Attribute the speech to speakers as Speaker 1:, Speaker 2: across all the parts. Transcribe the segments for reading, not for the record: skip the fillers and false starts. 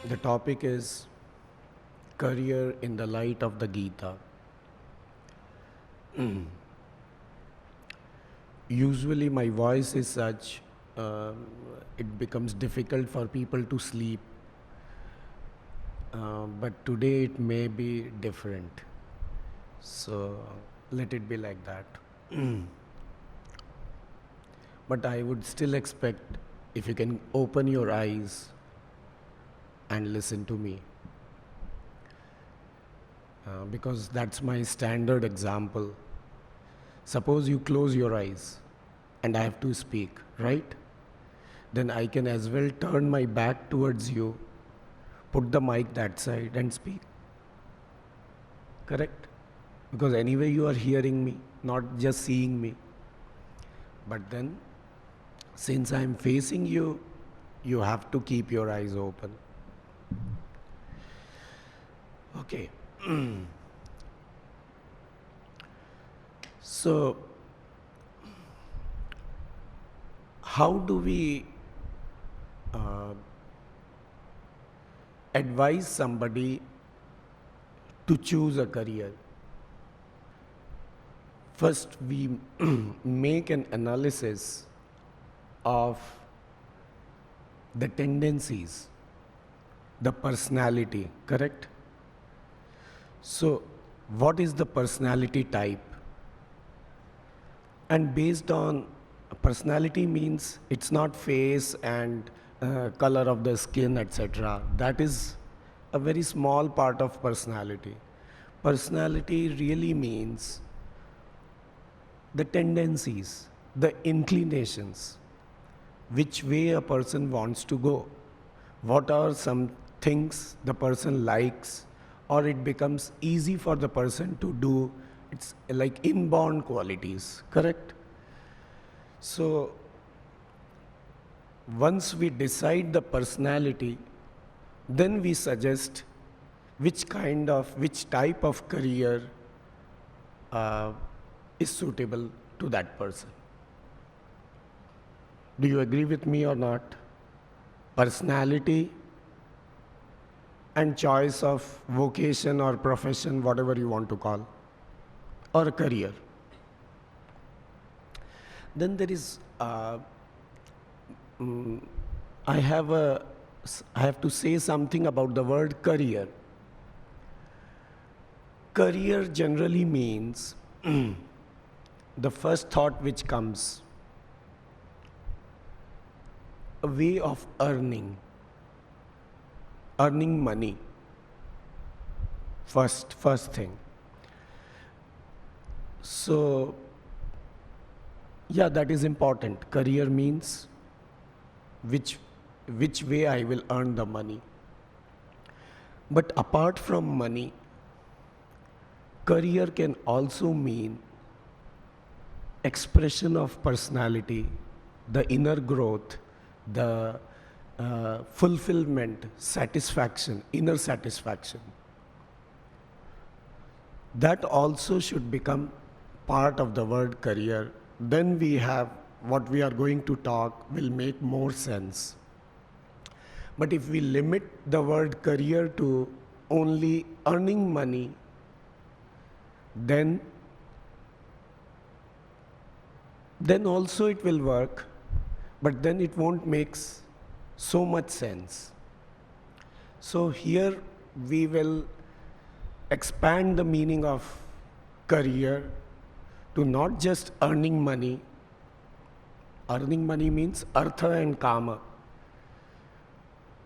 Speaker 1: The topic is career in the light of the Gita. Usually, my voice is such, it becomes difficult for people to sleep, but today it may be different. So, let it be like that. But I would still expect if you can open your eyes and listen to me, because that's my standard example. Suppose you close your eyes and I have to speak, right? Then I can as well turn my back towards you, put the mic that side and speak. Correct? Because anyway you are hearing me, not just seeing me. But then, since I am facing you, you have to keep your eyes open. Okay. So, how do we uh, advise somebody to choose a career? First, we make an analysis of the tendencies, the personality, correct? So, what is the personality type? And based on personality means it's not face and color of the skin, etc. That is a very small part of personality. Personality really means the tendencies, the inclinations, which way a person wants to go. What are some things the person likes, or it becomes easy for the person to do. It's like inborn qualities, correct? So, once we decide the personality, then we suggest which type of career uh, is suitable to that person. Do you agree with me or not? Personality and choice of vocation or profession, whatever you want to call, or career. Then there is, I have a, I have to say something about the word career. Career generally means the first thought which comes, a way of earning money. First thing. So, yeah, that is important. Career means which way I will earn the money. But apart from money, career can also mean expression of personality, the inner growth, the fulfillment, satisfaction, inner satisfaction. That also should become part of the word career. Then we have what we are going to talk will make more sense. But if we limit the word career to only earning money, then also it will work, but then it won't make so much sense. So here we will expand the meaning of career to not just earning money. Earning money means artha and kama.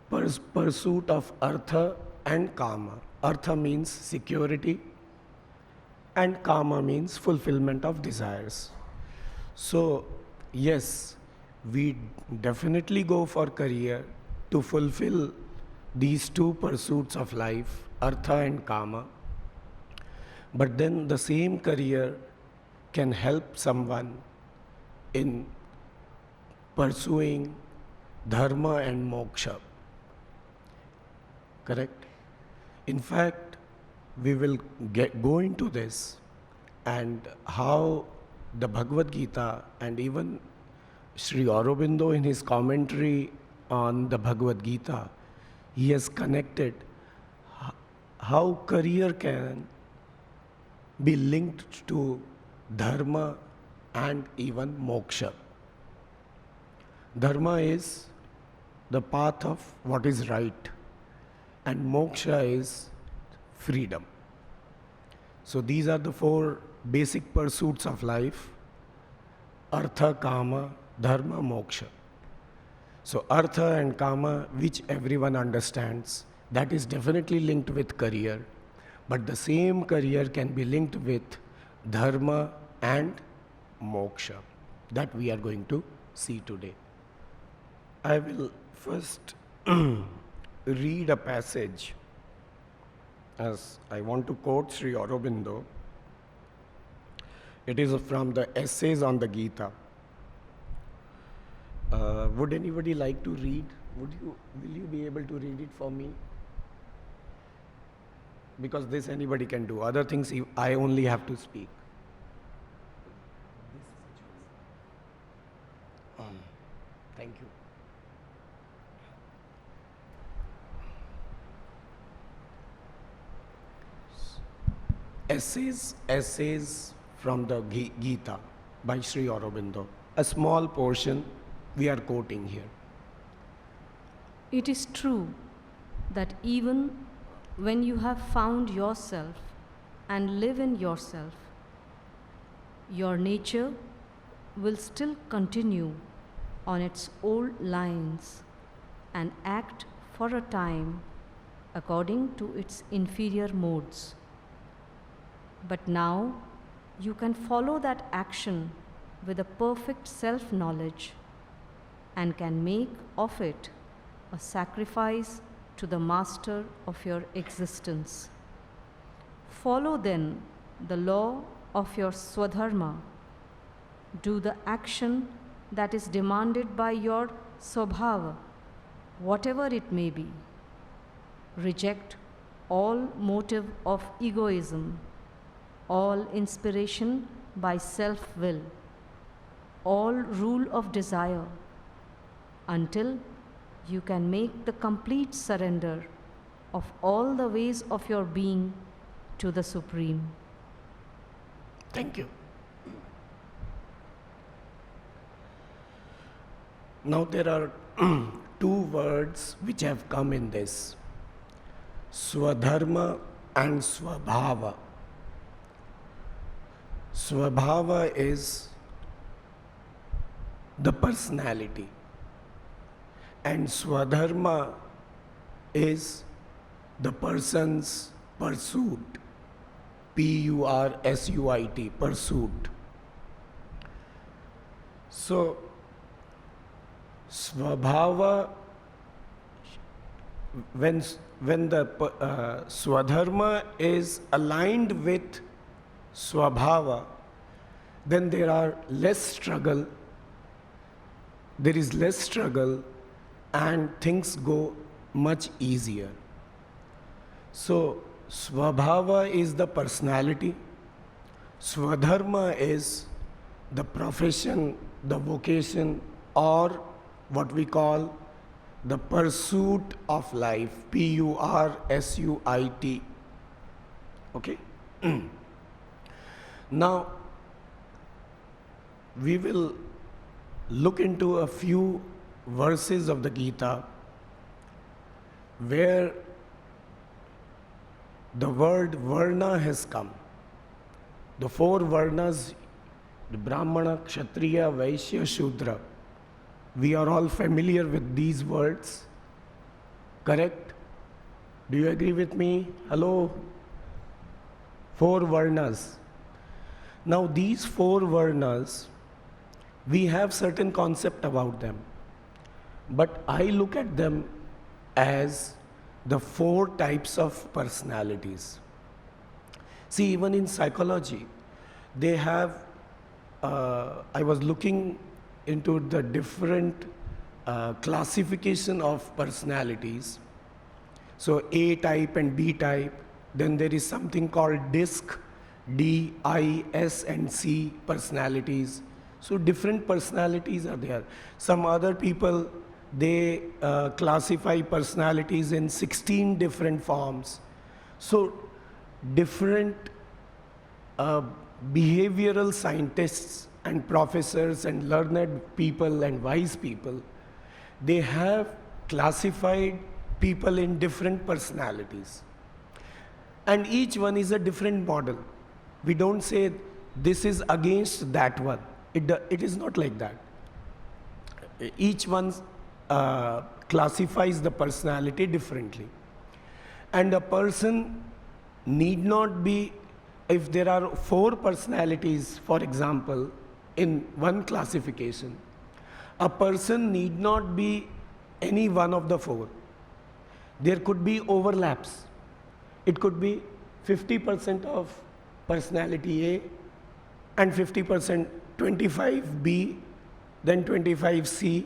Speaker 1: Pursuit of artha and kama. Artha means security and kama means fulfillment of desires. So, yes, we definitely go for career to fulfill these two pursuits of life, artha and kama. But then the same career can help someone in pursuing dharma and moksha. Correct? In fact, we will go into this and how the Bhagavad Gita and even Sri Aurobindo in his commentary on the Bhagavad Gita, he has connected how career can be linked to dharma and even moksha. Dharma is the path of what is right, and moksha is freedom. So these are the four basic pursuits of life: artha, kama, dharma, moksha. So artha and kama, which everyone understands, that is definitely linked with career, but the same career can be linked with dharma and moksha that we are going to see today. I will first read a passage, as I want to quote Sri Aurobindo. It is from the Essays on the Gita. Would anybody like to read? Will you be able to read it for me? Because this anybody can do. Other things I only have to speak. Thank you. Essays from the Gita by Sri Aurobindo. A small portion we are quoting here.
Speaker 2: It is true that even when you have found yourself and live in yourself, your nature will still continue on its old lines and act for a time according to its inferior modes. But now you can follow that action with a perfect self-knowledge and can make of it a sacrifice to the master of your existence. Follow then the law of your swadharma. Do the action that is demanded by your swabhava, whatever it may be. Reject all motive of egoism, all inspiration by self-will, all rule of desire, until you can make the complete surrender of all the ways of your being to the Supreme.
Speaker 1: Thank you. Now there are two words which have come in this: swadharma and swabhava. Swabhava is the personality, and swadharma is the person's pursuit. P-U-R-S-U-I-T, pursuit. So, swabhava, when the swadharma is aligned with swabhava, then there is less struggle and things go much easier. So swabhava is the personality, swadharma is the profession, the vocation, or what we call the pursuit of life, P-U-R-S-U-I-T. Okay? Now, we will look into a few verses of the Gita where the word varna has come. The four varnas, the Brahmana, Kshatriya, Vaishya, Shudra. We are all familiar with these words, correct? Do you agree with me? Hello? Four varnas. Now these four varnas, we have certain concept about them, but I look at them as the four types of personalities. See, even in psychology, they have, I was looking into the different classification of personalities. So A type and B type, then there is something called DISC, D, I, S and C personalities. So different personalities are there. Some other people they classify personalities in 16 different forms. So different uh, behavioral scientists and professors and learned people and wise people, they have classified people in different personalities. And each one is a different model. We don't say this is against that one. It is not like that. Each one classifies the personality differently. And a person need not be, if there are 4 personalities, for example, in one classification, a person need not be any one of the 4. There could be overlaps. It could be 50% of personality A and 50% 25B, then 25C,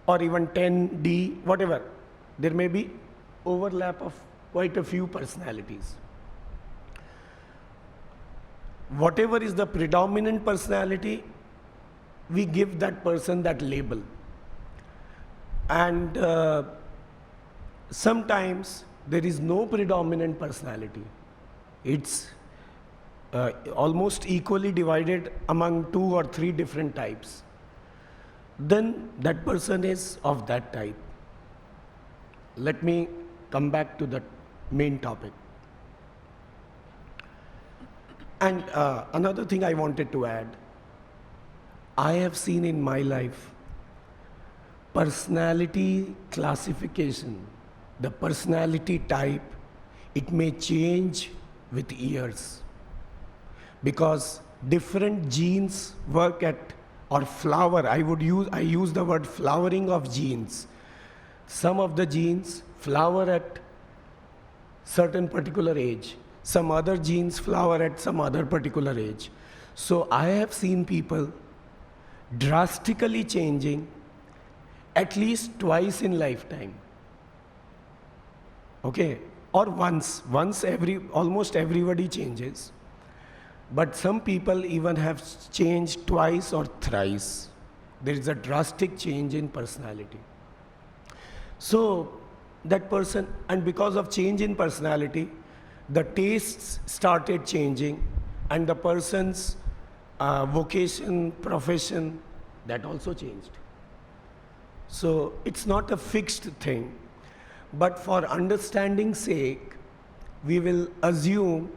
Speaker 1: or even 10D, whatever. There may be overlap of quite a few personalities. Whatever is the predominant personality, we give that person that label. And sometimes there is no predominant personality. It's almost equally divided among 2 or 3 different types. Then that person is of that type. Let me come back to the main topic. And another thing I wanted to add, I have seen in my life personality classification, the personality type, it may change with years, because different genes work at, or flower, I use the word flowering of genes. Some of the genes flower at certain particular age, some other genes flower at some other particular age. So I have seen people drastically changing at least twice in lifetime. Okay, or once almost everybody changes. But some people even have changed twice or thrice. There is a drastic change in personality. So that person, and because of change in personality, the tastes started changing, and the person's vocation, profession, that also changed. So it's not a fixed thing, but for understanding's sake, we will assume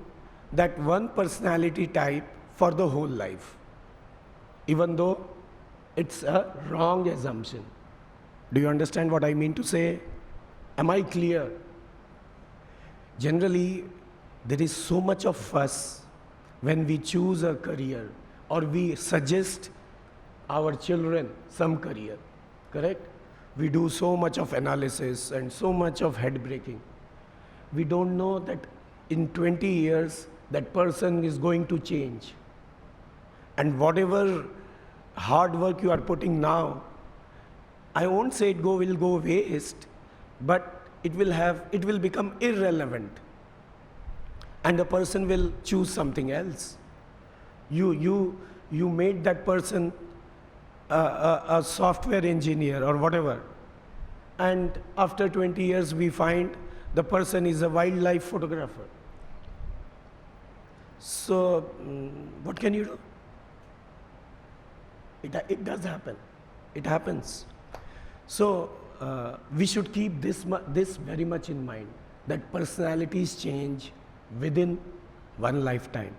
Speaker 1: that one personality type for the whole life, even though it's a wrong assumption. Do you understand what I mean to say? Am I clear? Generally, there is so much of fuss when we choose a career or we suggest our children some career, correct? We do so much of analysis and so much of head breaking. We don't know that in 20 years, that person is going to change. And whatever hard work you are putting now, I won't say will go waste, but it will become irrelevant. And the person will choose something else. You made that person a software engineer or whatever. And after 20 years, we find the person is a wildlife photographer. So, what can you do? It does happen. It happens. So, we should keep this very much in mind, that personalities change within one lifetime.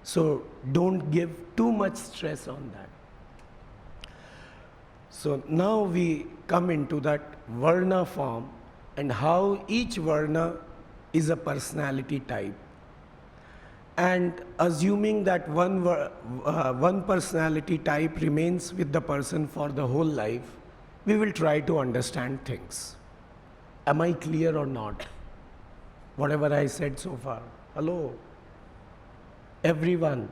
Speaker 1: So, don't give too much stress on that. So, now we come into that Varna form and how each Varna is a personality type. And assuming that one personality type remains with the person for the whole life, we will try to understand things. Am I clear or not? Whatever I said so far. Hello? Everyone.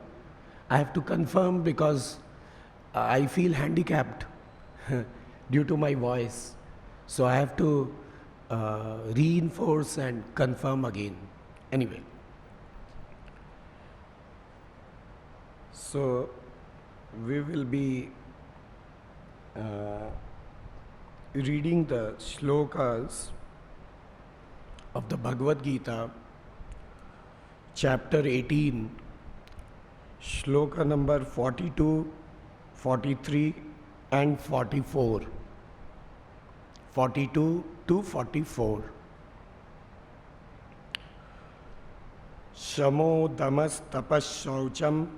Speaker 1: I have to confirm because I feel handicapped due to my voice. So I have to reinforce and confirm again. Anyway. So we will be reading the shlokas of the Bhagavad Gita, chapter 18, shloka number 42, 43 and 44. 42 to 44. Shamo damas tapas shaucham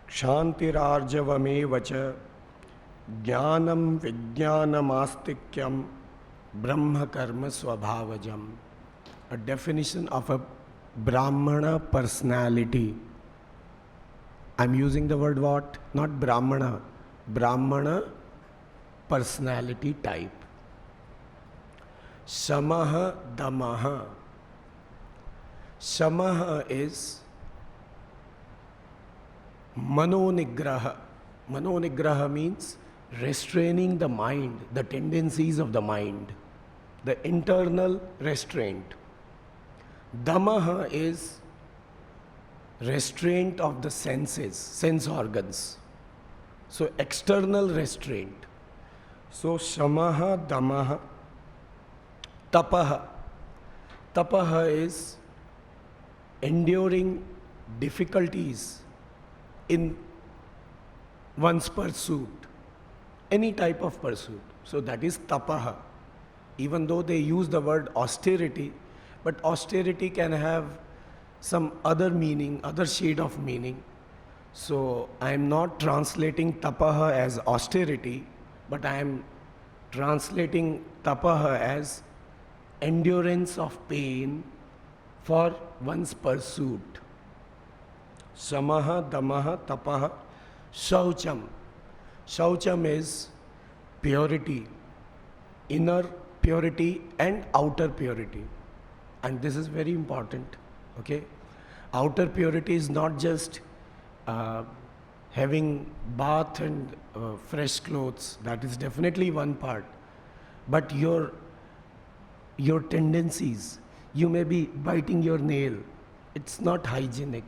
Speaker 1: kshantirarjavamev cha jnanam vijnanamastikhyam brahma karma swabhavajam. A definition of a Brahmana personality. I'm using the word what? Not Brahmana. Brahmana personality type. Shamaha damaha. Shamaha is manonigraha. Manonigraha means restraining the mind, the tendencies of the mind, the internal restraint. Damaha is restraint of the senses, sense organs. So external restraint. So shamaha, damaha, tapaha. Tapaha is enduring difficulties in one's pursuit, any type of pursuit. So that is tapaha. Even though they use the word austerity, but austerity can have some other meaning, other shade of meaning. So I am not translating tapaha as austerity, but I am translating tapaha as endurance of pain for one's pursuit. Shamaha, damaha, tapaha, shaucham. Shaucham is purity, inner purity and outer purity. And this is very important, okay? Outer purity is not just having bath and fresh clothes. That is definitely one part. But your tendencies, you may be biting your nail. It's not hygienic.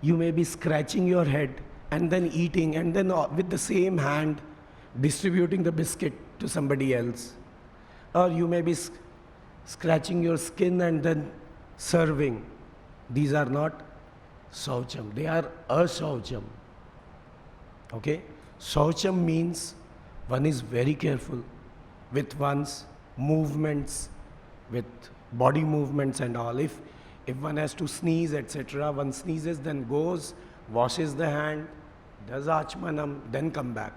Speaker 1: You may be scratching your head and then eating and then with the same hand distributing the biscuit to somebody else. Or you may be scratching your skin and then serving. These are not shaucham, they are ashaucham. Okay? Shaucham means one is very careful with one's movements, with body movements and all. If one has to sneeze, etc., one sneezes, then goes, washes the hand, does achmanam, then come back.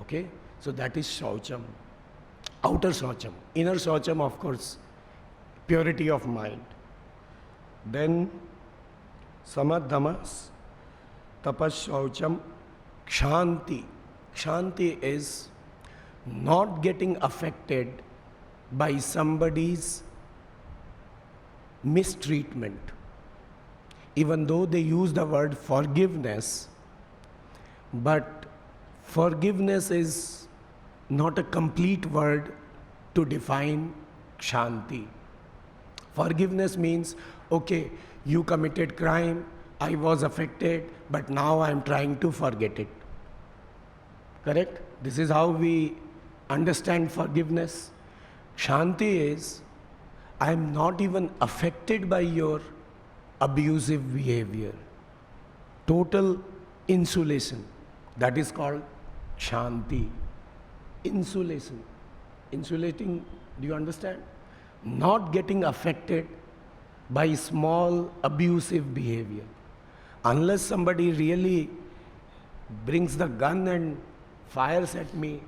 Speaker 1: Okay? So that is shaucham. Outer shaucham. Inner shaucham, of course, purity of mind. Then samadhamas, tapas shaucham, kshanti. Kshanti is not getting affected by somebody's mistreatment. Even though they use the word forgiveness, but forgiveness is not a complete word to define kshanti. Forgiveness means, okay, you committed crime, I was affected, but now I am trying to forget it. Correct? This is how we understand forgiveness. Kshanti is, I am not even affected by your abusive behavior. Total insulation. That is called kshanti. Insulation. Insulating, do you understand? Not getting affected by small abusive behavior. Unless somebody really brings the gun and fires at me,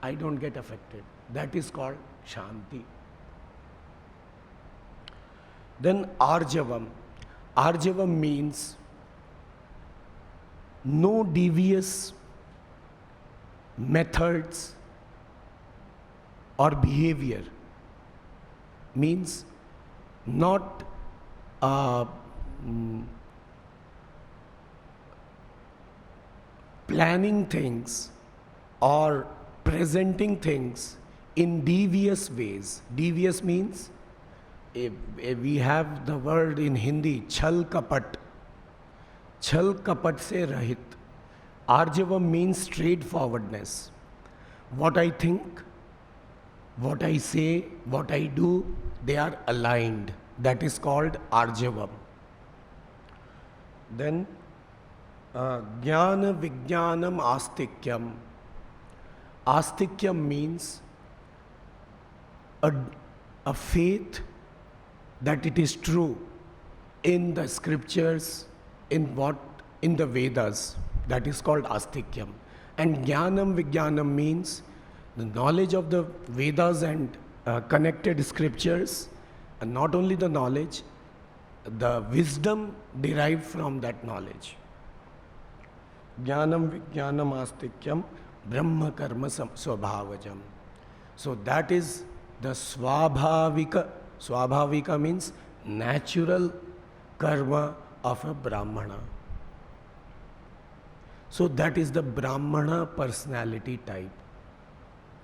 Speaker 1: I don't get affected. That is called shanti. Then arjavam. Arjavam means no devious methods or behavior. Means not planning things or presenting things in devious ways. Devious means, we have the word in Hindi, chal kapat. Chal kapat se rahit. Arjavam means straightforwardness. what I think, what I say, what I do, they are aligned. That is called Arjavam. Then, Jnana Vijnanam Astikyam. Astikyam means a faith that it is true in the scriptures, in the Vedas. That is called Astikyam. And Jnanam Vijnanam means the knowledge of the Vedas and connected scriptures, and not only the knowledge, the wisdom derived from that knowledge. Jnanam Vijnanam Astikyam Brahma Karma Swabhavajam. So that is the Swabhavika. Swabhavika means natural karma of a Brahmana. So that is the Brahmana personality type.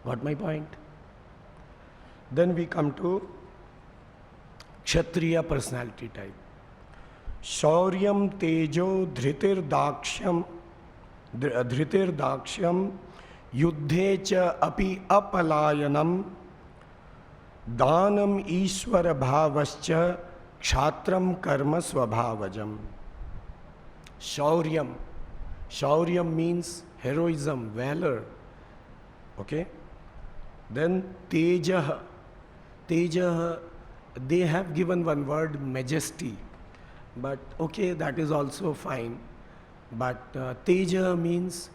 Speaker 1: Got my point? Then we come to Kshatriya personality type. Shauryam Tejo Dhritir Dakshyam Yuddhe cha api apalayanam Danam Ishwara Bhavascha Kshatram Karma Swabhavajam. Shauryam. Shauryam means heroism, valor. Okay? Then Tejaha. Tejaha, they have given one word, majesty. But okay, that is also fine. But Teja means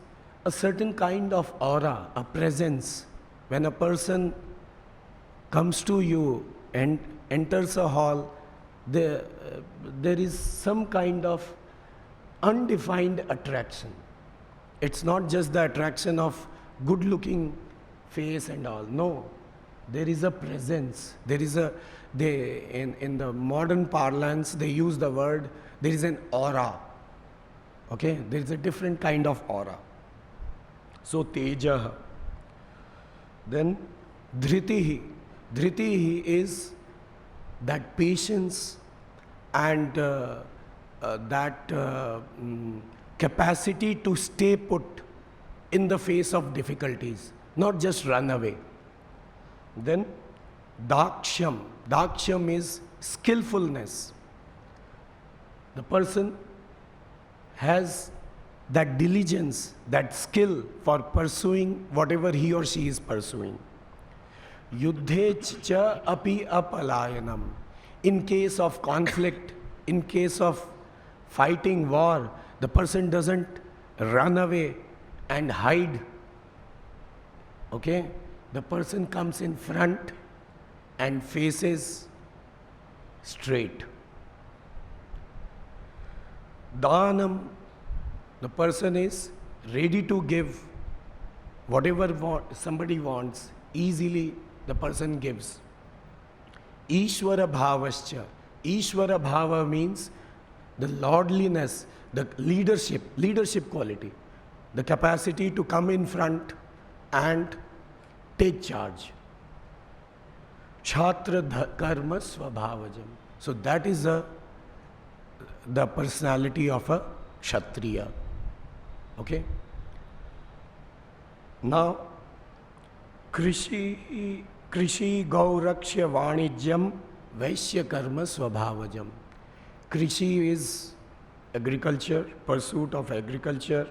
Speaker 1: a certain kind of aura, a presence. When a person comes to you and enters a hall, there is some kind of undefined attraction. It's not just the attraction of good looking face and all. No, there is a presence. There is in the modern parlance, they use the word, there is an aura. Okay, there is a different kind of aura. So Teja. Then Dhritihi. Dhritihi is that patience and capacity to stay put in the face of difficulties, not just run away. Then Dakshyam. Dakshyam is skillfulness. The person has that diligence, that skill for pursuing whatever he or she is pursuing. Yuddhe cha api apalayanam. In case of conflict, in case of fighting war, the person doesn't run away and hide. Okay? The person comes in front and faces straight. Dhanam, the person is ready to give whatever somebody wants, easily the person gives. Ishwara bhavascha. Ishwara bhava means the lordliness, the leadership quality, the capacity to come in front and take charge. Kshatriya karma swabhavajam. So that is the personality of a Kshatriya. Okay? Now, Krishi Gaurakshya Vanijyam Vaishya Karma Swabhavajam. Krishi is agriculture, pursuit of agriculture.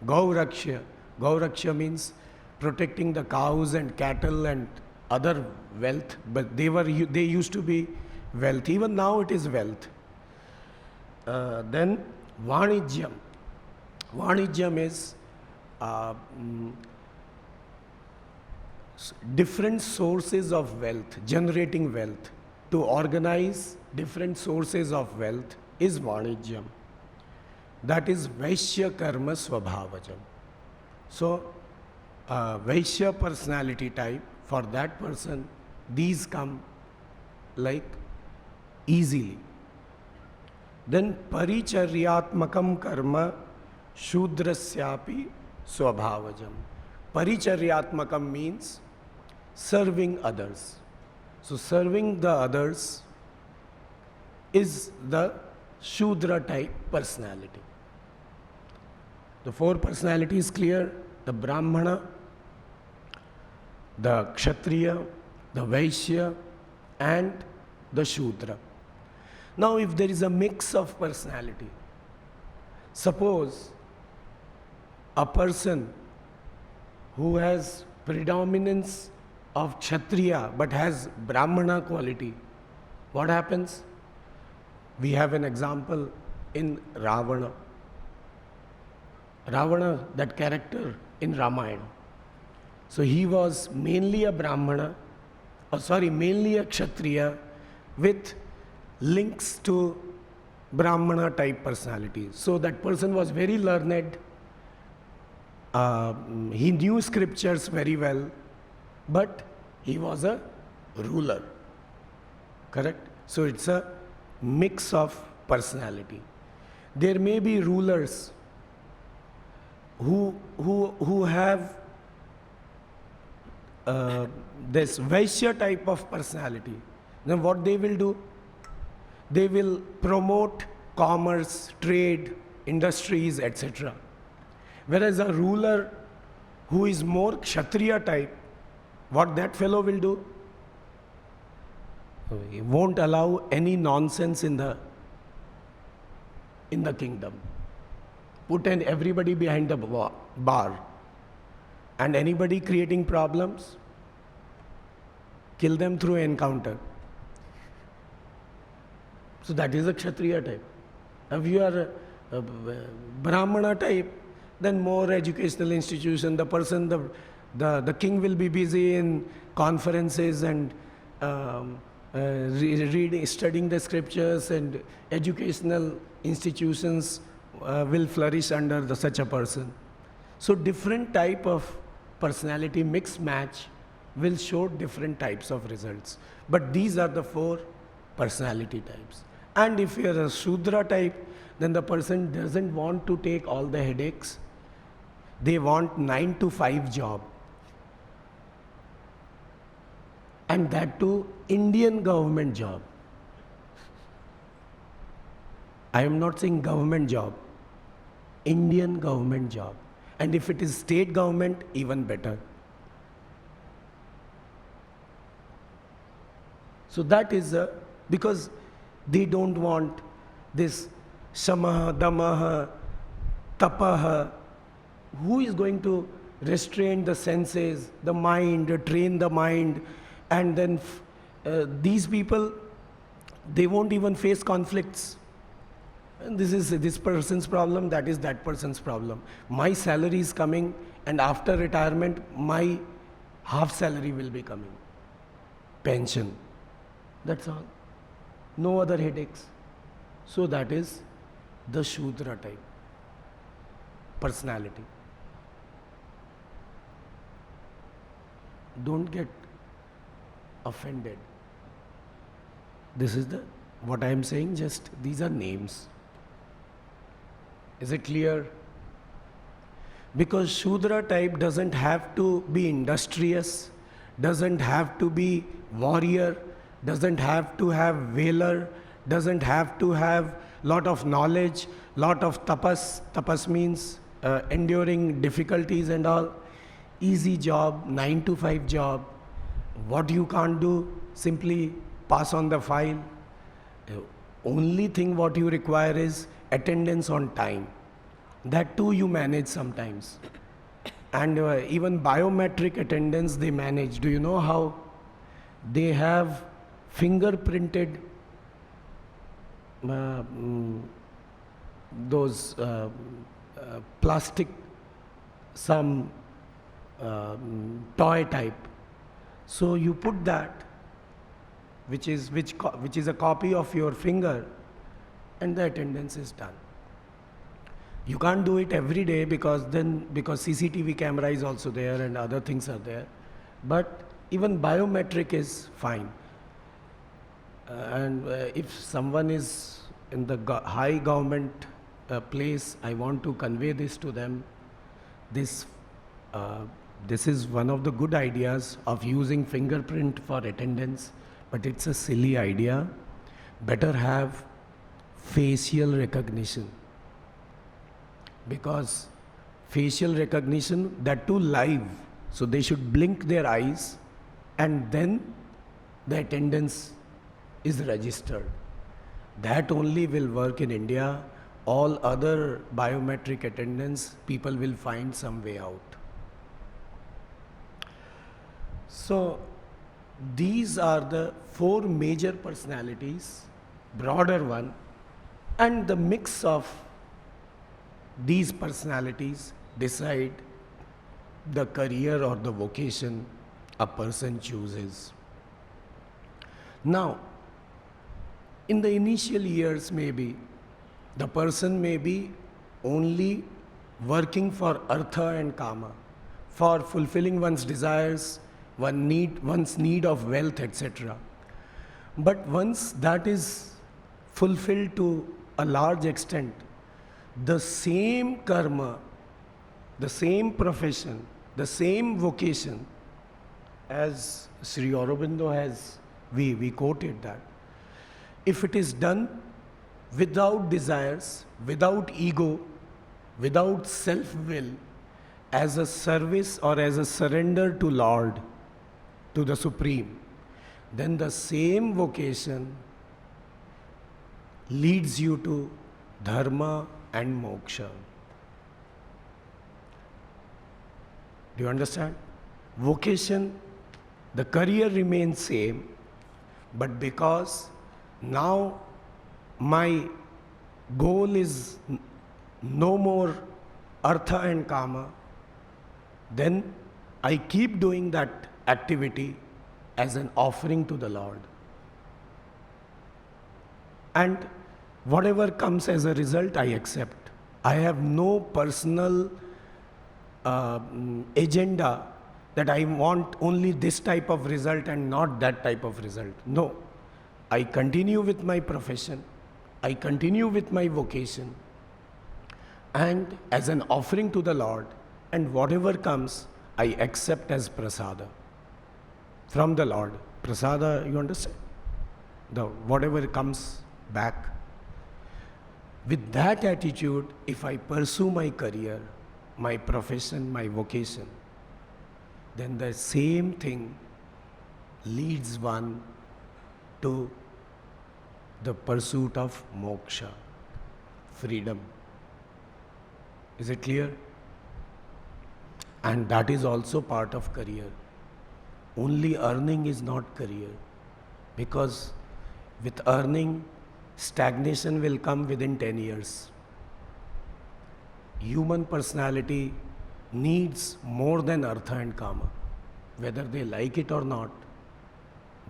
Speaker 1: Gauraksha. Gauraksha means protecting the cows and cattle and other wealth, but they used to be wealth. Even now it is wealth. Then Vanijyam. Vanijyam is different sources of wealth, generating wealth. To organize different sources of wealth is Vanijyam. That is Vaishya Karma Swabhavajam. So, Vaishya personality type, for that person, these come like easily. Then Paricharyatmakam Karma Shudrasyapi Swabhavajam. Paricharyatmakam means serving others. So serving the others is the Shudra type personality. The four personalities clear: the Brahmana, the Kshatriya, the Vaishya, and the Shudra. Now, if there is a mix of personality, suppose a person who has predominance of Kshatriya but has Brahmana quality, what happens? We have an example in Ravana. Ravana, that character in Ramayana. So he was mainly a Brahmana, mainly a Kshatriya with links to Brahmana type personality. So that person was very learned, he knew scriptures very well, but he was a ruler. Correct? So it's a mix of personality. There may be rulers who have this Vaishya type of personality. Then what they will do? They will promote commerce, trade, industries, etc. Whereas a ruler who is more Kshatriya type, what that fellow will do? He won't allow any nonsense in the kingdom. Put everybody behind the bar. And anybody creating problems, kill them through encounter. So that is a Kshatriya type. If you are a Brahmana type, then more educational institution, the king will be busy in conferences and reading, studying the scriptures, and educational institutions will flourish under such a person. So different type of personality mix match will show different types of results. But these are the 4 personality types. And if you are a Shudra type, then the person doesn't want to take all the headaches. They want 9 to 5 job. And that too, Indian government job. I am not saying government job, Indian government job. And if it is state government, even better. So that is because they don't want this shamaha, damaha, tapaha. Who is going to restrain the senses, the mind, train the mind, and then these people, they won't even face conflicts. And this is this person's problem, that is that person's problem. My salary is coming, and after retirement, my half salary will be coming. Pension. That's all. No other headaches. So that is the Shudra type personality. Don't get offended. This is what I am saying, just these are names. Is it clear? Because Shudra type doesn't have to be industrious, doesn't have to be warrior, doesn't have to have valor, doesn't have to have lot of knowledge, lot of tapas. Tapas means enduring difficulties and all. Easy job, 9 to 5 job. What you can't do, simply pass on the file. Only thing what you require is attendance on time. That too you manage sometimes. And even biometric attendance they manage. Do you know how? They have fingerprinted those plastic, some toy type. So you put that, which is a copy of your finger, and the attendance is done. You can't do it every day because CCTV camera is also there and other things are there. But even biometric is fine. And if someone is in the high government place, I want to convey this to them. This is one of the good ideas of using fingerprint for attendance, but it's a silly idea. Better have facial recognition. Because facial recognition, that too live, So they should blink their eyes and then the attendance is registered. That only will work in India. All other biometric attendance, people will find some way out. So these are the four major personalities, broader one, and the mix of these personalities decide the career or the vocation a person chooses. Now, in the initial years, maybe the person may be only working for artha and kama, for fulfilling one's desires, one's need of wealth, etc. But once that is fulfilled to a large extent, the same karma, the same profession, the same vocation, as Sri Aurobindo has, we quoted that. If it is done without desires, without ego, without self-will, as a service or as a surrender to Lord, to the Supreme, then the same vocation leads you to dharma and moksha. Do you understand? Vocation, the career remains same, but because now my goal is no more artha and kama, then I keep doing that activity as an offering to the Lord. And whatever comes as a result, I accept. I have no personal agenda that I want only this type of result and not that type of result. No. I continue with my profession. I continue with my vocation. And as an offering to the Lord, and whatever comes, I accept as prasada from the Lord. Prasada, you understand? Whatever comes back. With that attitude, if I pursue my career, my profession, my vocation, then the same thing leads one to the pursuit of moksha, freedom. Is it clear? And that is also part of career. Only earning is not career, because with earning, stagnation will come within 10 years. Human personality needs more than artha and kama, whether they like it or not.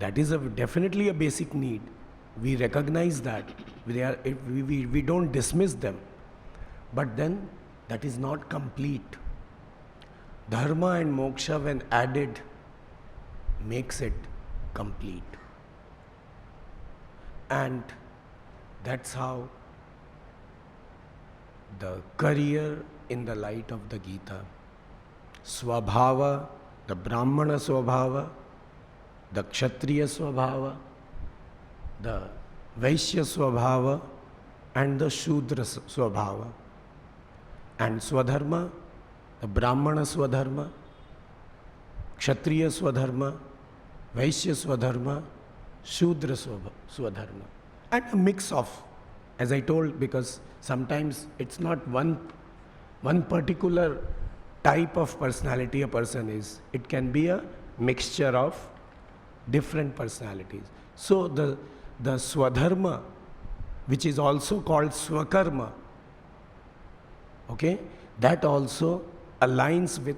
Speaker 1: That is definitely a basic need. We recognize that. We don't dismiss them. But then that is not complete. Dharma and moksha, when added, makes it complete. And that's how the career in the light of the Gita, Swabhava, the Brahmana Swabhava, the Kshatriya Swabhava, the Vaishya Swabhava, and the Shudra Swabhava. And Swadharma, the Brahmana Swadharma, Kshatriya Swadharma, Vaishya Swadharma, Shudra Swadharma. And a mix of, as I told, because sometimes it's not one particular type of personality a person is. It can be a mixture of different personalities. So the Swadharma, which is also called Swakarma, okay, that also aligns with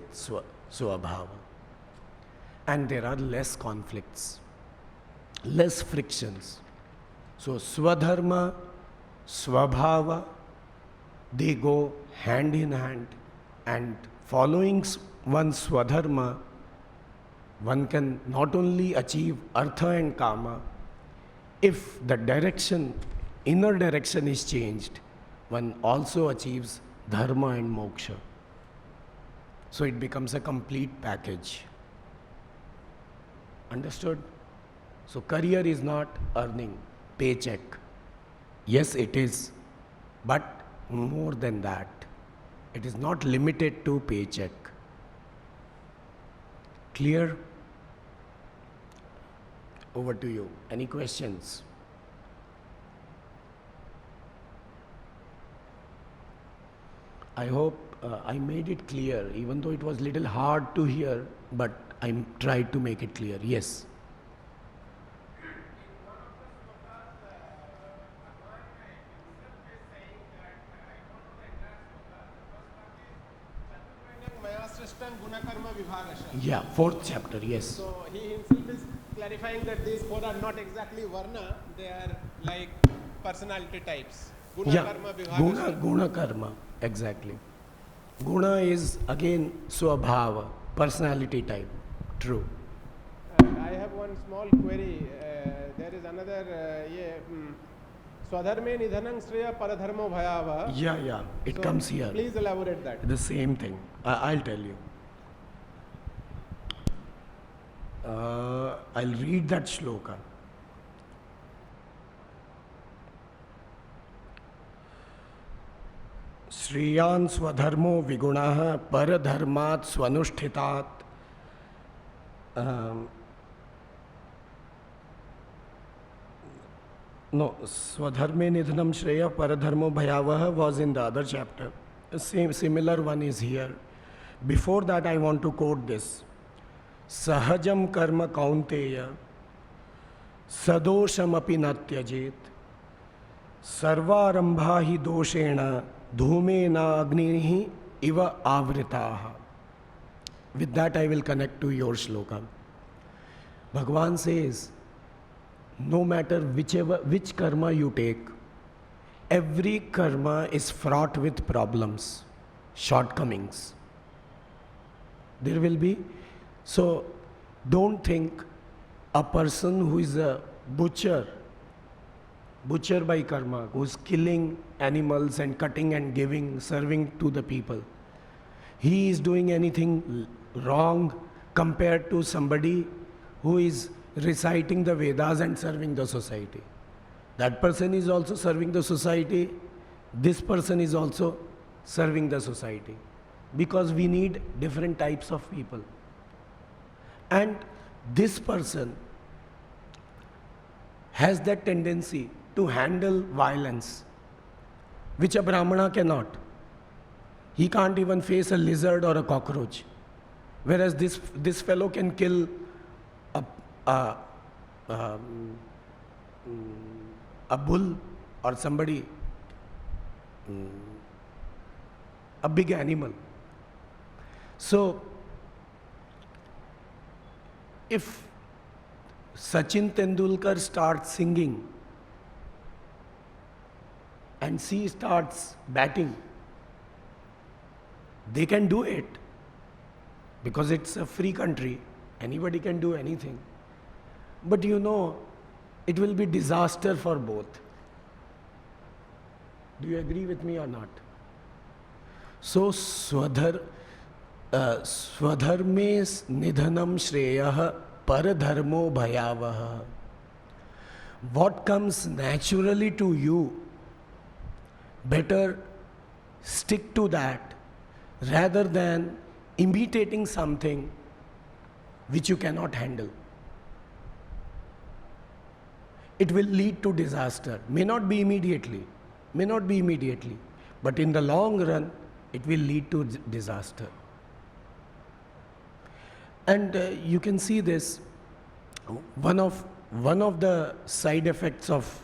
Speaker 1: Swabhava. And there are less conflicts, less frictions. So Swadharma, Swabhava, they go hand in hand, and following one's Swadharma, one can not only achieve artha and kama, if the direction, inner direction is changed, one also achieves dharma and moksha. So it becomes a complete package. Understood? So career is not earning, paycheck. Yes, it is, but more than that. It is not limited to paycheck. Clear? Over to you. Any questions? I hope I made it clear, even though it was little hard to hear, but I tried to make it clear. Yes. Yeah, fourth chapter, yes.
Speaker 3: So he himself is clarifying that these four are not exactly varna, they are like personality types. Guna,
Speaker 1: Yeah,
Speaker 3: karma,
Speaker 1: guna karma, exactly. Guna is again swabhava, personality type. True.
Speaker 3: I have one small query. There is another Swadharme nidhanam shreya paradharmo bhayava.
Speaker 1: Yeah, it comes here.
Speaker 3: Please elaborate that.
Speaker 1: The same thing. I'll tell you. I'll read that shloka. श्रेयान् स्वधर्मो विगुणः परधर्मात् स्वनुष्ठितात् no, Swadharme Nidhanam Shreya Paradharmo Bhayavaha was in the other chapter. Similar one is here. Before that, I want to quote this. Sahajam karma kaunteya sadosham api natyajit sarvarambha hi doshena dhumena agnihi iva avritaha. With that, I will connect to your shloka. Bhagavan says, no matter which karma you take, every karma is fraught with problems, shortcomings. There will be. So don't think a person who is a butcher by karma, who is killing animals and cutting and giving, serving to the people, he is doing anything wrong compared to somebody who is reciting the Vedas and serving the society. That person is also serving the society. This person is also serving the society. Because we need different types of people. And this person has that tendency to handle violence, which a Brahmana cannot. He can't even face a lizard or a cockroach. Whereas this fellow can kill a bull or somebody, a big animal. So, if Sachin Tendulkar starts singing and she starts batting, they can do it because it's a free country. Anybody can do anything. But you know, it will be disaster for both. Do you agree with me or not? So, Swadharme nidhanam shreyah paradharmo bhayavaha. What comes naturally to you, better stick to that rather than imitating something which you cannot handle. It will lead to disaster. May not be immediately, but in the long run, it will lead to disaster. And you can see this. One of the side effects of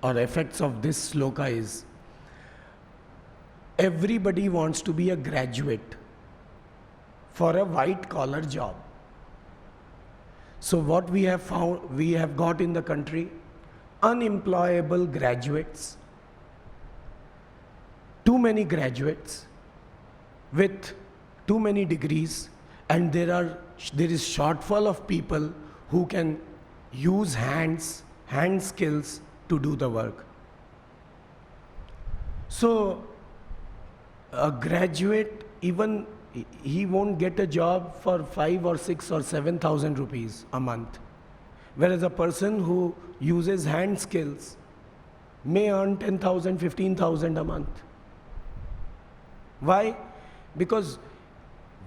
Speaker 1: or effects of this sloka is everybody wants to be a graduate for a white collar job. So what we have found, we have got in the country unemployable graduates, too many graduates with too many degrees, and there is shortfall of people who can use hand skills to do the work. So a graduate, even he won't get a job for 5 or 6 or 7,000 rupees a month. Whereas a person who uses hand skills may earn 10,000, 15,000 a month. Why? Because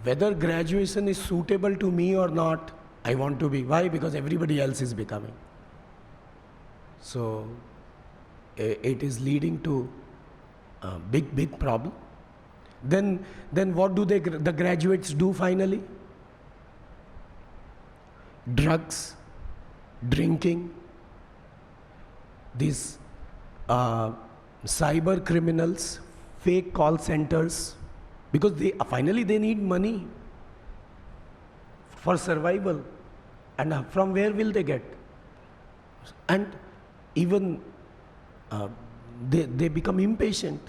Speaker 1: Whether graduation is suitable to me or not, I want to be. Why? Because everybody else is becoming. So it is leading to a big problem. Then what do the graduates do finally? Drugs, drinking, these cyber criminals, fake call centers, because finally they need money for survival, and from where will they get? And even they become impatient,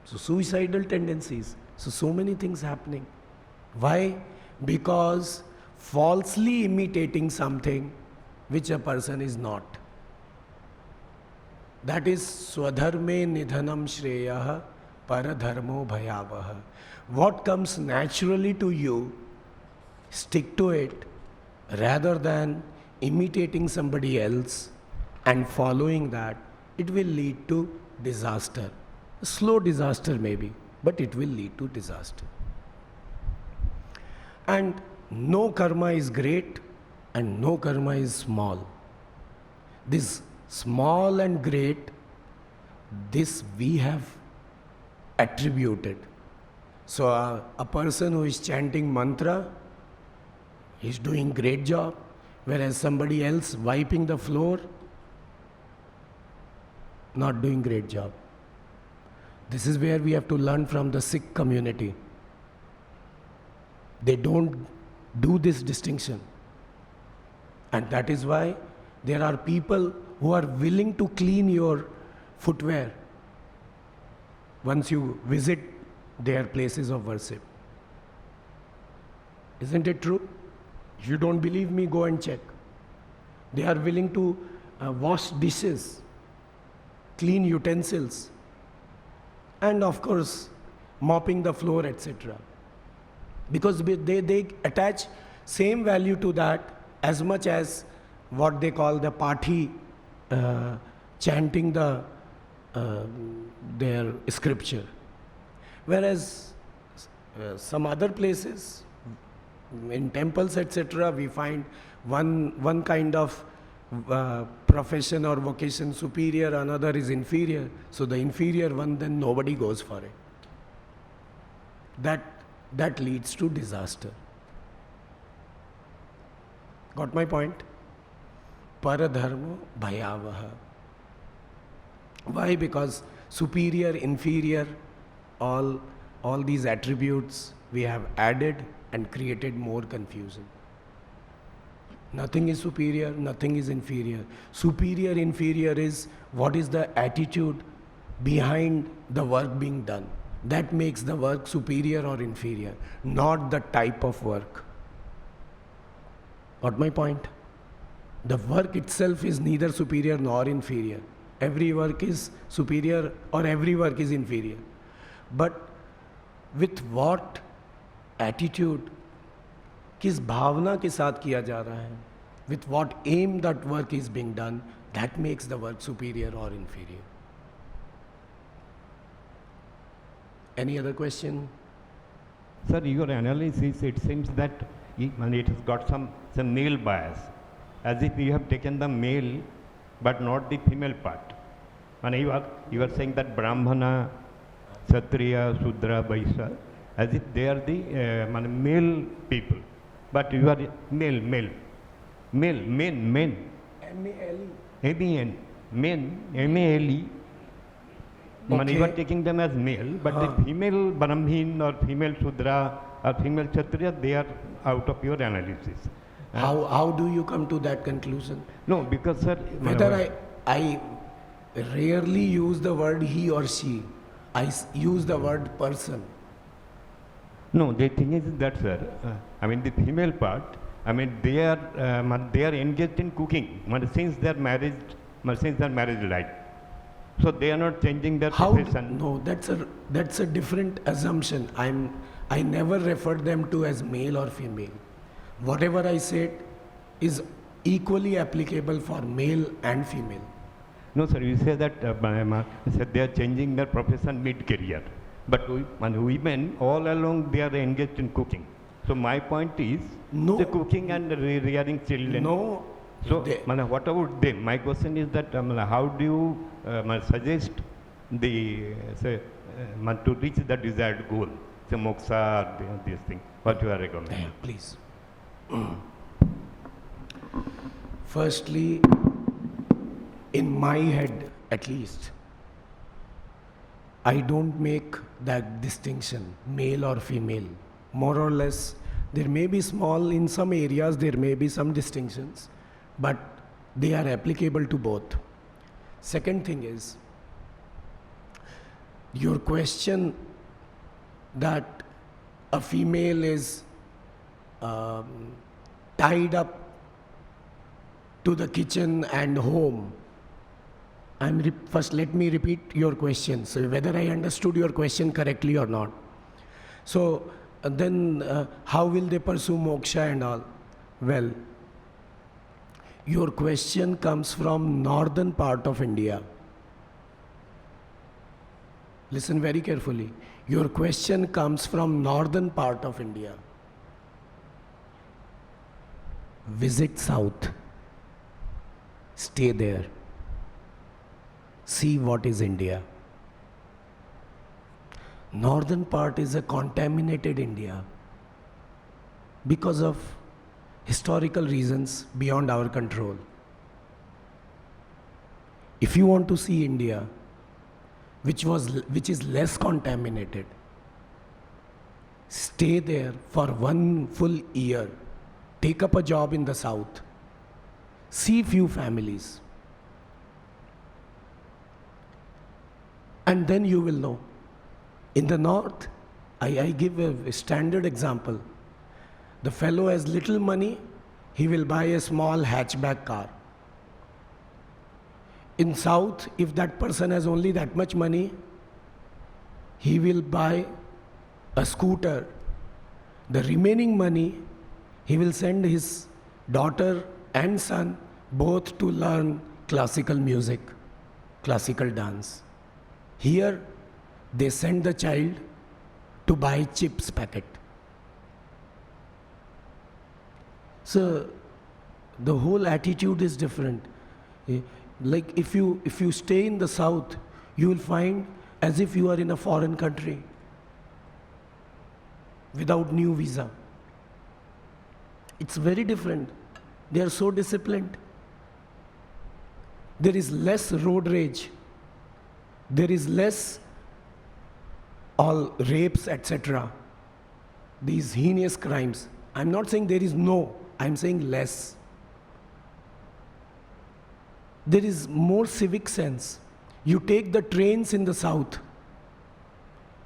Speaker 1: so suicidal tendencies, so many things happening. Why? Because falsely imitating something which a person is not. That is swadharme nidhanam shreyah paradharmo bhayavah. What comes naturally to you, stick to it rather than imitating somebody else and following that. It will lead to disaster. A slow disaster maybe, but it will lead to disaster. And no karma is great and no karma is small. This small and great, this we have attributed. So a person who is chanting mantra is doing great job, whereas somebody else wiping the floor, not doing great job. This is where we have to learn from the Sikh community. They don't do this distinction. And that is why there are people who are willing to clean your footwear once you visit their places of worship. Isn't it true? If you don't believe me, go and check. They are willing to wash dishes, clean utensils, and of course mopping the floor, etc. Because they attach same value to that as much as what they call the parthi, chanting their scripture. Whereas some other places, in temples, etc., we find one kind of profession or vocation superior, another is inferior. So the inferior one, then nobody goes for it. That leads to disaster. Got my point? Paradharmo bhayavaha. Why? Because superior, inferior, all these attributes we have added and created more confusion. Nothing is superior, nothing is inferior. Superior, inferior is what is the attitude behind the work being done. That makes the work superior or inferior, not the type of work. Got my point? The work itself is neither superior nor inferior. Every work is superior or every work is inferior. But with what attitude, किस भावना के साथ किया जा रहा है, with what aim that work is being done, that makes the work superior or inferior. Any other question?
Speaker 4: Sir, your analysis, it seems that it has got some male bias, as if you have taken the male but not the female part. And you are saying that Brahmana, Kshatriya, Shudra, Vaishya, as if they are the male people. But you are male, men.
Speaker 1: M-A-L-E.
Speaker 4: M-E-N, men, M-A-L-E.
Speaker 1: Okay.
Speaker 4: You are taking them as male, but the female Brahmin or female Shudra or female Kshatriya, they are out of your analysis.
Speaker 1: How do you come to that conclusion?
Speaker 4: No, because sir,
Speaker 1: Whether I rarely use the word he or she, I use the word person.
Speaker 4: no, the thing is that sir, the female part, they are engaged in cooking since their marriage life. So they are not changing their profession.
Speaker 1: No, that's a different assumption. I never referred them to as male or female. Whatever I said is equally applicable for male and female.
Speaker 4: No, sir, you say that they are changing their profession mid-career. But women, all along, they are engaged in cooking. So my point is
Speaker 1: No.
Speaker 4: the cooking and rearing children.
Speaker 1: No.
Speaker 4: So,
Speaker 1: they-
Speaker 4: what about them? My question is that how do you suggest the to reach the desired goal, the moksha or this thing? What you are recommending?
Speaker 1: Yeah, please. Firstly, in my head at least, I don't make that distinction, male or female. More or less, there may be small, in some areas, there may be some distinctions, but they are applicable to both. Second thing is, your question that a female is tied up to the kitchen and home. First, let me repeat your question, so whether I understood your question correctly or not. So, then how will they pursue moksha and all? Well, your question comes from northern part of India. Listen very carefully. Your question comes from northern part of India. Visit south. Stay there. See what is India. Northern part is a contaminated India because of historical reasons beyond our control. If you want to see India, which is less contaminated, stay there for 1 full year. Take up a job in the south. See few families. And then you will know. In the north, I give a standard example. The fellow has little money, he will buy a small hatchback car. In south, if that person has only that much money, he will buy a scooter. The remaining money, he will send his daughter and son both to learn classical music, classical dance. Here, they send the child to buy chips packet. So, the whole attitude is different. Like if you stay in the south, you will find as if you are in a foreign country without new visa. It's very different. They are so disciplined. There is less road rage. There is less all rapes, etc. These heinous crimes. I'm not saying there is no, I'm saying less. There is more civic sense. You take the trains in the south,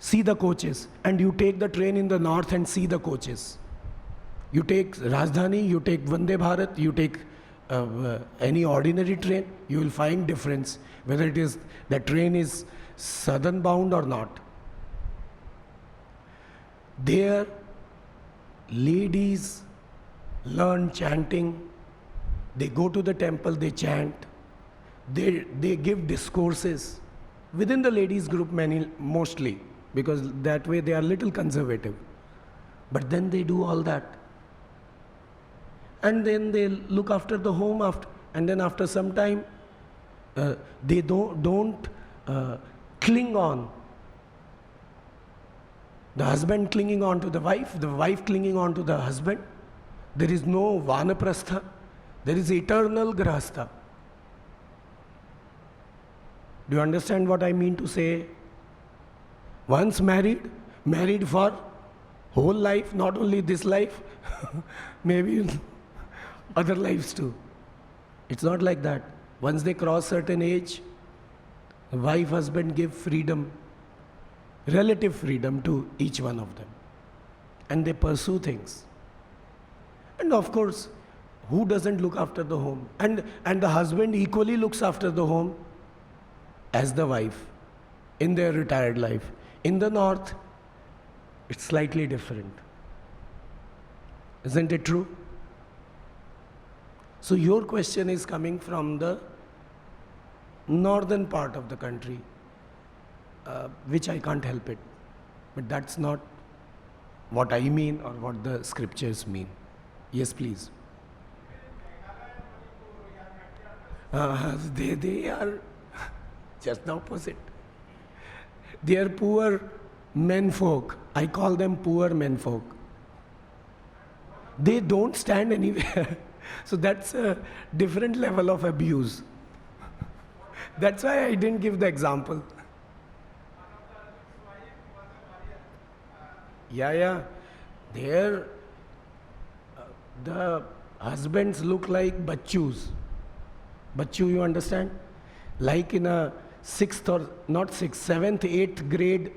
Speaker 1: see the coaches, and you take the train in the north and see the coaches. You take Rajdhani, you take Vande Bharat, you take any ordinary train, you will find difference whether it is the train is southern bound or not. There, ladies learn chanting, they go to the temple, they chant, they give discourses within the ladies group mostly, because that way they are little conservative. But then they do all that. And then they look after the home and then after some time, they don't cling on. The husband clinging on to the wife clinging on to the husband. There is no vanaprastha, there is eternal grahastha. Do you understand what I mean to say? Once married for whole life, not only this life, maybe other lives too. It's not like that. Once they cross certain age, wife, husband give freedom, relative freedom to each one of them. And they pursue things. And of course, who doesn't look after the home? And the husband equally looks after the home as the wife in their retired life. In the north, it's slightly different. Isn't it true? So your question is coming from the northern part of the country, which I can't help it. But that's not what I mean or what the scriptures mean. Yes, please. They are just the opposite. They are poor men folk. I call them poor men folk. They don't stand anywhere. So that's a different level of abuse. That's why I didn't give the example. Yeah. There, the husbands look like bachus. Bachu, you understand? Like in a sixth or not sixth, seventh, eighth grade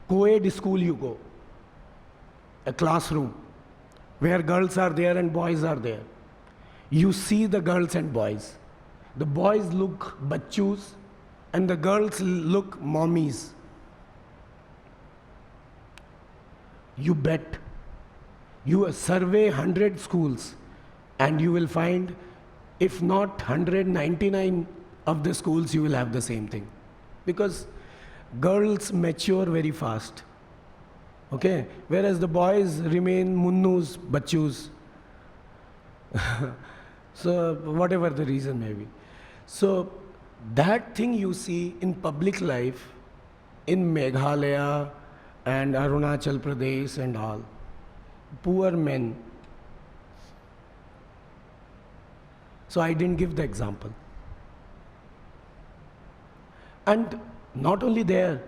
Speaker 1: co-ed school you go. A classroom where girls are there and boys are there. You see the girls and boys. The boys look bachus and the girls look mommies. You bet. You survey 100 schools and you will find, if not 199 of the schools, you will have the same thing. Because girls mature very fast. Okay? Whereas the boys remain munnus, bachus. So, whatever the reason may be. So, that thing you see in public life in Meghalaya and Arunachal Pradesh and all. Poor men. So, I didn't give the example. And not only there,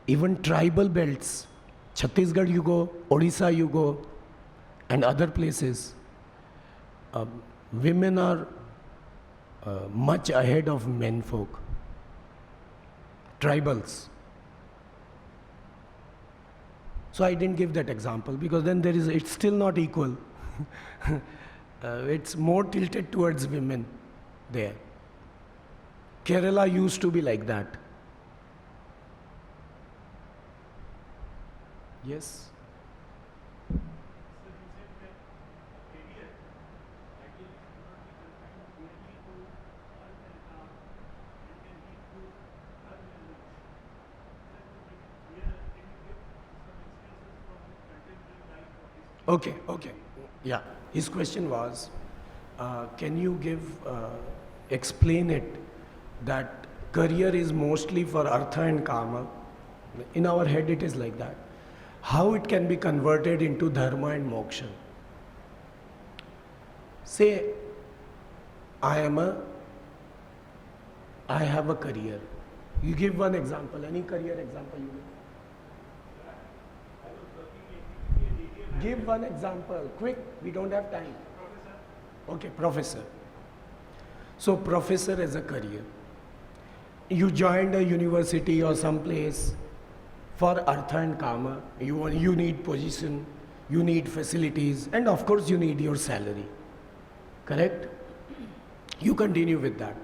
Speaker 1: even tribal belts, Chhattisgarh you go, Odisha you go, and other places, women are much ahead of men folk. Tribals. So I didn't give that example because then it's still not equal. It's more tilted towards women there. Kerala used to be like that. Yes? Okay. Yeah. His question was, can you explain it that career is mostly for artha and kama? In our head it is like that. How it can be converted into dharma and moksha? Say, I have a career. You give one example, any career example you give. Give one example, quick, we don't have time. Okay, professor. So professor as a career. You joined a university or some place for artha and kama. You need position, you need facilities, and of course you need your salary. Correct? You continue with that.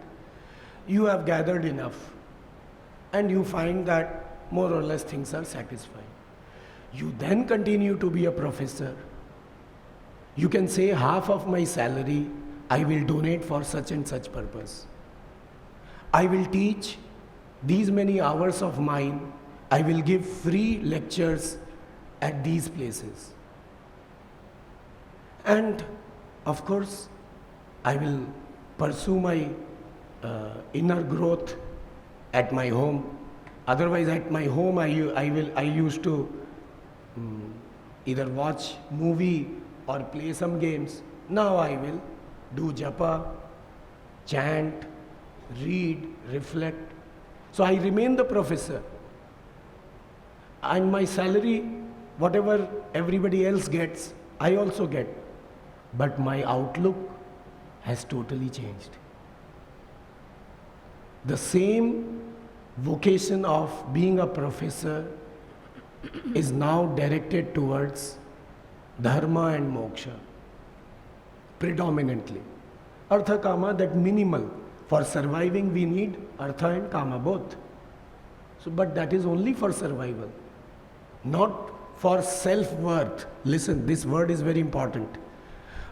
Speaker 1: You have gathered enough and you find that more or less things are satisfying. You then continue to be a professor. You can say half of my salary I will donate for such and such purpose. I will teach these many hours of mine. I will give free lectures at these places. And of course, I will pursue my inner growth at my home. Otherwise, at my home, I used to either watch movie or play some games. Now I will do japa, chant, read, reflect. So I remain the professor. And my salary, whatever everybody else gets, I also get. But my outlook has totally changed. The same vocation of being a professor is now directed towards dharma and moksha, predominantly. Artha, kama, that minimal. For surviving we need artha and kama both. So, but that is only for survival, not for self-worth. Listen, this word is very important.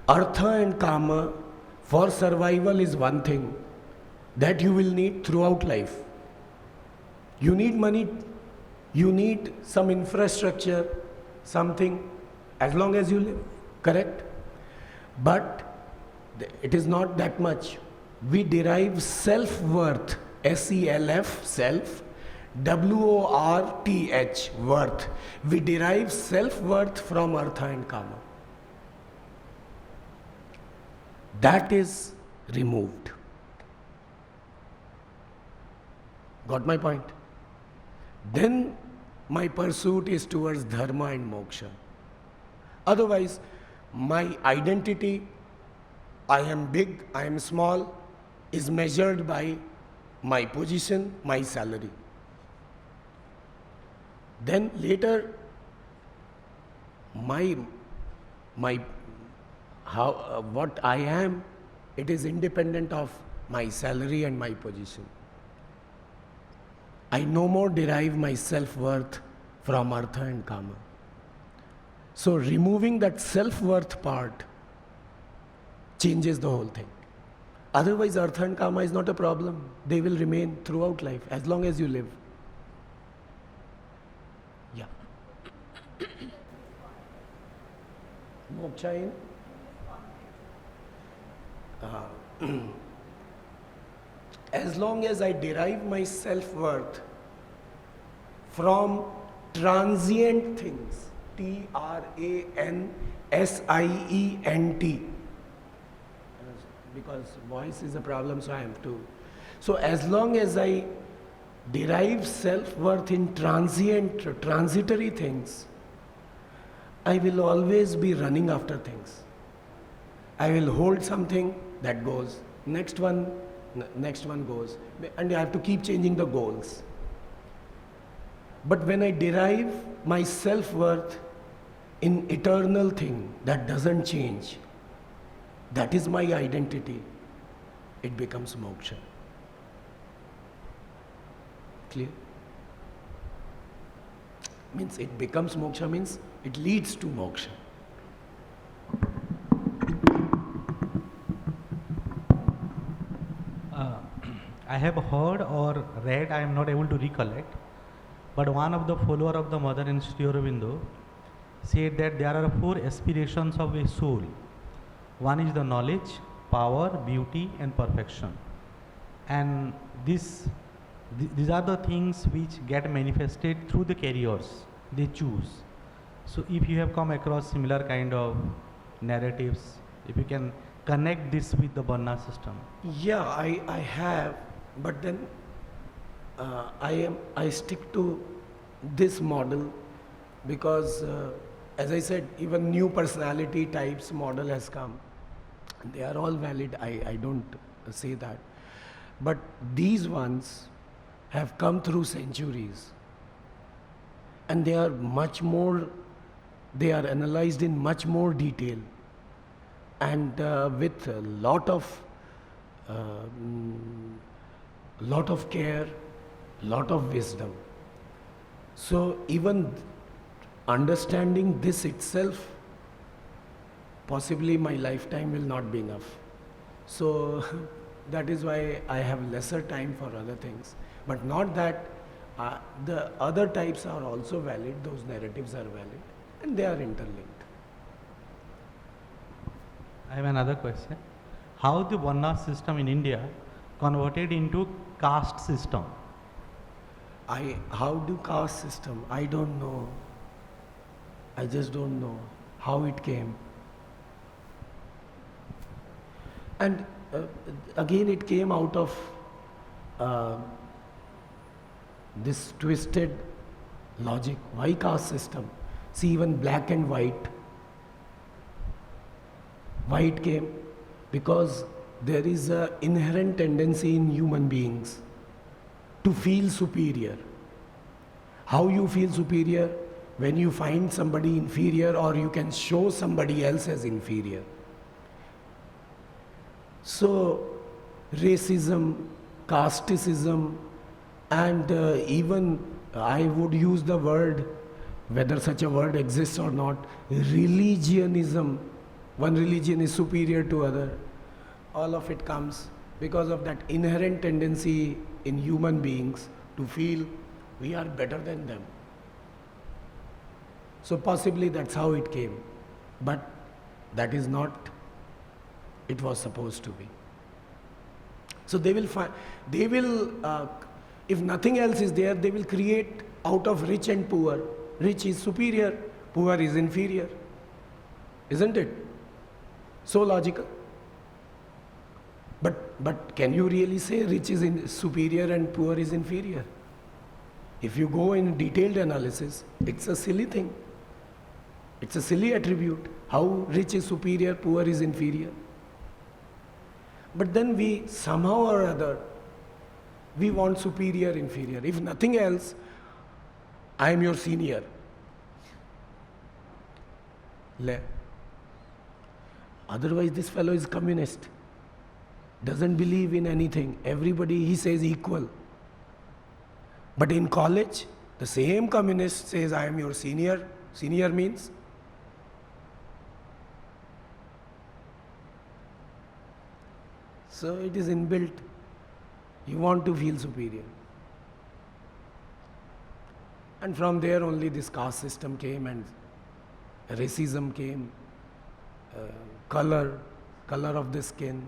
Speaker 1: Artha and kama for survival is one thing that you will need throughout life. You need money, you need some infrastructure, something, as long as you live, correct? But it is not that much. We derive self-worth, S-E-L-F, self, W-O-R-T-H, worth. We derive self-worth from Artha and Kama. That is removed. Got my point? Then my pursuit is towards dharma and moksha. Otherwise, my identity, I am big, I am small, is measured by my position, my salary. Then later, what I am, it is independent of my salary and my position. I no more derive my self-worth from Artha and Kama. So removing that self-worth part changes the whole thing. Otherwise, Artha and Kama is not a problem. They will remain throughout life, as long as you live. Yeah. Moksha in? As long as I derive my self-worth from transient things, T-R-A-N-S-I-E-N-T, because voice is a problem, so I have to. So as long as I derive self-worth in transitory things, I will always be running after things. I will hold something that goes, next one goes, and I have to keep changing the goals. But when I derive my self-worth in eternal thing that doesn't change, that is my identity, it becomes moksha. Clear? Means it becomes moksha means it leads to moksha.
Speaker 5: I have heard or read, I am not able to recollect, but one of the follower of the Mother in Sri Aurobindo said that there are 4 aspirations of a soul. One is the knowledge, power, beauty and perfection. And these are the things which get manifested through the careers they choose. So if you have come across similar kind of narratives, if you can connect this with the Varna system.
Speaker 1: Yeah, I have, but then I stick to this model because as I said, even new personality types model has come. They are all valid, I don't say that. But these ones have come through centuries and they are they are analyzed in much more detail and with a lot of care, lot of wisdom. So even understanding this itself, possibly my lifetime will not be enough. So that is why I have lesser time for other things. But not that the other types are also valid, those narratives are valid, and they are interlinked.
Speaker 5: I have another question. How the Varna system in India converted into caste system?
Speaker 1: How do caste system? I don't know. I just don't know how it came. And again, it came out of this twisted logic. Why caste system? See, even black and white. Why it came? Because there is an inherent tendency in human beings to feel superior. How you feel superior? When you find somebody inferior or you can show somebody else as inferior. So racism, casteism, and even I would use the word, whether such a word exists or not, religionism. One religion is superior to other. All of it comes because of that inherent tendency in human beings to feel we are better than them. So possibly that's how it came. But that is not it was supposed to be. So they will find, if nothing else is there, they will create out of rich and poor. Rich is superior, poor is inferior. Isn't it? So logical. But can you really say rich is superior and poor is inferior? If you go in detailed analysis, it's a silly thing. It's a silly attribute. How rich is superior, poor is inferior. But then we somehow or other, we want superior, inferior. If nothing else, I am your senior. Otherwise, this fellow is communist. Doesn't believe in anything. Everybody, he says equal. But in college, the same communist says, I am your senior. Senior means? So it is inbuilt. You want to feel superior. And from there only this caste system came and racism came, color of the skin,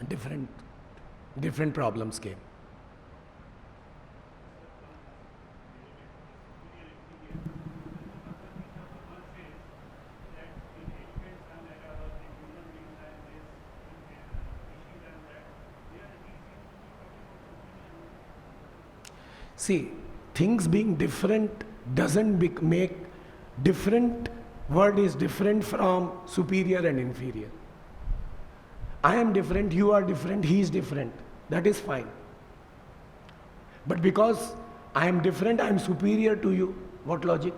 Speaker 1: different problems came. See, things being different doesn't make different word is different from superior and inferior. I am different, you are different, he is different. That is fine. But because I am different, I am superior to you. What logic?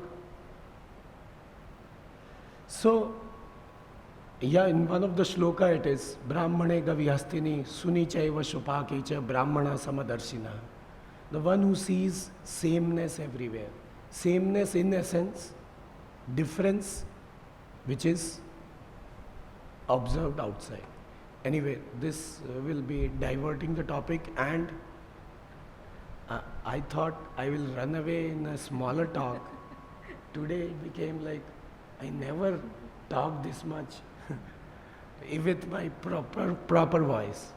Speaker 1: So, yeah, in one of the shloka it is, Brahmane gavihastini suni chaiva shupaki cha brahmana samadarshina. The one who sees sameness everywhere. Sameness in essence, difference which is observed outside. Anyway, this will be diverting the topic, and I thought I will run away in a smaller talk. Today it became like I never talked this much with my proper voice.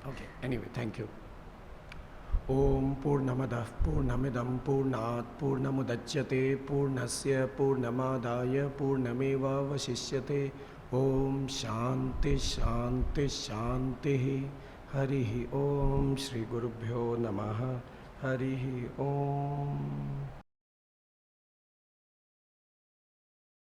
Speaker 1: Okay, anyway, thank you. Om Purnamadah Purnamidam Purnat Purnamudachyate Purnasya Purnamadaya Purnameva Vasishyate. Om Shanti Shanti Shanti. Harihi Om Shri Gurubhyo Namaha. Harihi Om.